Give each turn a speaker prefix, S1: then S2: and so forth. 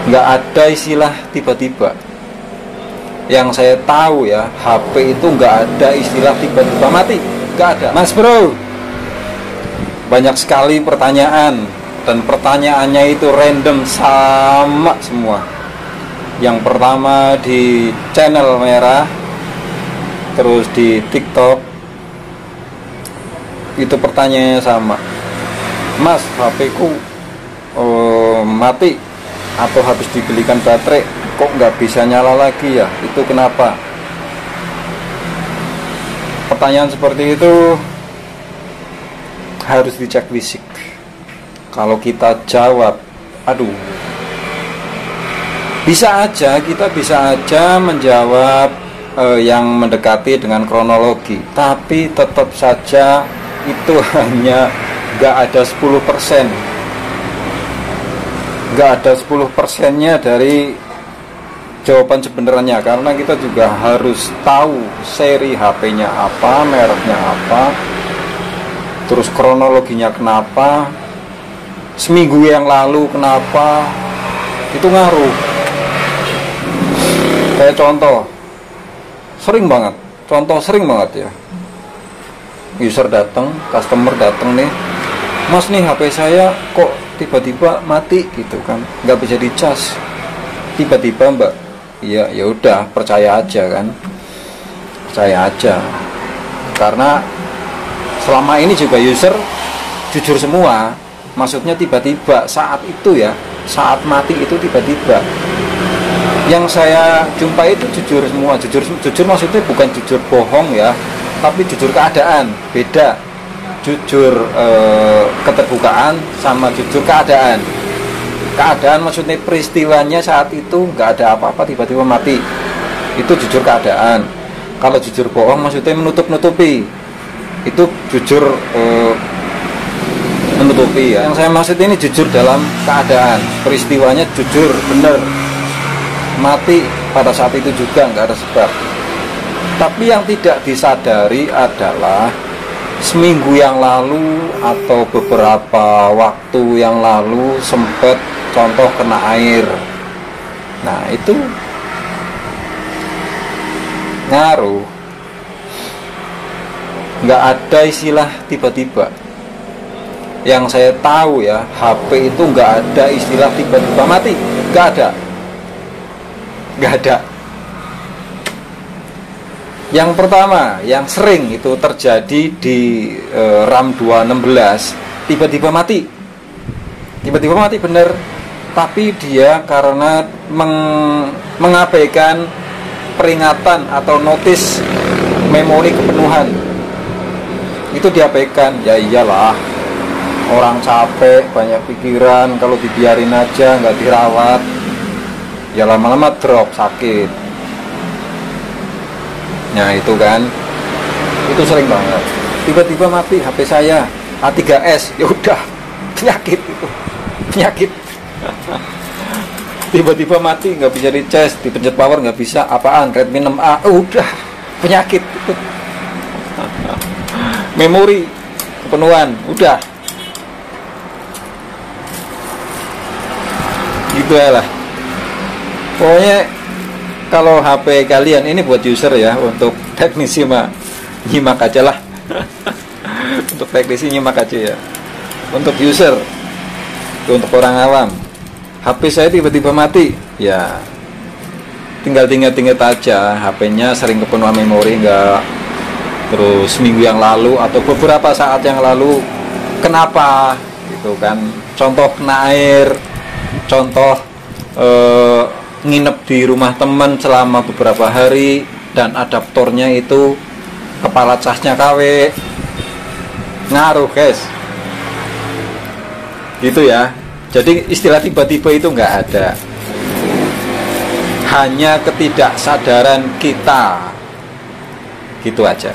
S1: nggak ada istilah tiba-tiba. Yang saya tahu ya, HP itu nggak ada istilah tiba-tiba mati, nggak ada. Mas bro, banyak sekali pertanyaan, dan pertanyaannya itu random, sama semua. Yang pertama di channel merah, terus di TikTok, itu pertanyaannya sama. Mas, HP ku mati atau habis dibelikan baterai, kok nggak bisa nyala lagi ya? Itu kenapa? Pertanyaan seperti itu harus dicek fisik. Kalau kita jawab, aduh, kita bisa aja menjawab yang mendekati dengan kronologi, tapi tetap saja itu hanya nggak ada 10%. Nggak ada 10%-nya dari jawaban sebenarnya, karena kita juga harus tahu seri HP-nya apa, mereknya apa, terus kronologinya kenapa, seminggu yang lalu kenapa, itu ngaruh. Kayak contoh sering banget ya, user datang, customer datang nih, Mas nih HP saya kok tiba-tiba mati gitu kan, nggak bisa dicas tiba-tiba mbak. Iya, ya udah, percaya aja kan, percaya aja, karena selama ini juga user jujur semua. Maksudnya tiba-tiba saat itu ya, saat mati itu tiba-tiba. Yang saya jumpai itu jujur semua. Jujur maksudnya bukan jujur bohong ya, tapi jujur keadaan. Beda jujur keterbukaan sama jujur keadaan. Keadaan maksudnya peristiwanya saat itu nggak ada apa-apa, tiba-tiba mati, itu jujur keadaan. Kalau jujur bohong maksudnya menutup-nutupi, itu jujur menutupi ya. Yang saya maksud ini jujur dalam keadaan, peristiwanya jujur bener, mati pada saat itu juga nggak ada sebab. Tapi yang tidak disadari adalah seminggu yang lalu atau beberapa waktu yang lalu sempat contoh kena air. Nah itu ngaruh. Nggak ada istilah tiba-tiba. Yang saya tahu ya, HP itu nggak ada istilah tiba-tiba mati, nggak ada. Yang pertama, yang sering itu terjadi di RAM 216, tiba-tiba mati bener, tapi dia karena mengabaikan peringatan atau notis memori kepenuhan, itu diabaikan. Ya iyalah, orang capek, banyak pikiran, kalau dibiarin aja nggak dirawat, ya lama-lama drop, sakit. Nah itu kan, itu sering banget. Tiba-tiba mati HP saya A3s, ya udah, penyakit itu, penyakit. Tiba-tiba mati, nggak bisa dicas, dipencet power nggak bisa, apaan, Redmi 6A, udah, penyakit itu. Memori kepenuhan, udah, gitu ya lah. Pokoknya kalau HP kalian ini buat user ya, untuk teknisi mah nyimak aja lah. Untuk teknisi nyimak aja ya. Untuk user, untuk orang awam, HP saya tiba-tiba mati, ya tinggal ingat aja, HP-nya sering kepenuhan memori enggak, terus minggu yang lalu atau beberapa saat yang lalu kenapa gitu kan. Contoh kena air, contoh nginep di rumah teman selama beberapa hari dan adaptornya itu kepala casnya KW, ngaruh guys, gitu ya. Jadi istilah tiba-tiba itu nggak ada, hanya ketidaksadaran kita, gitu aja.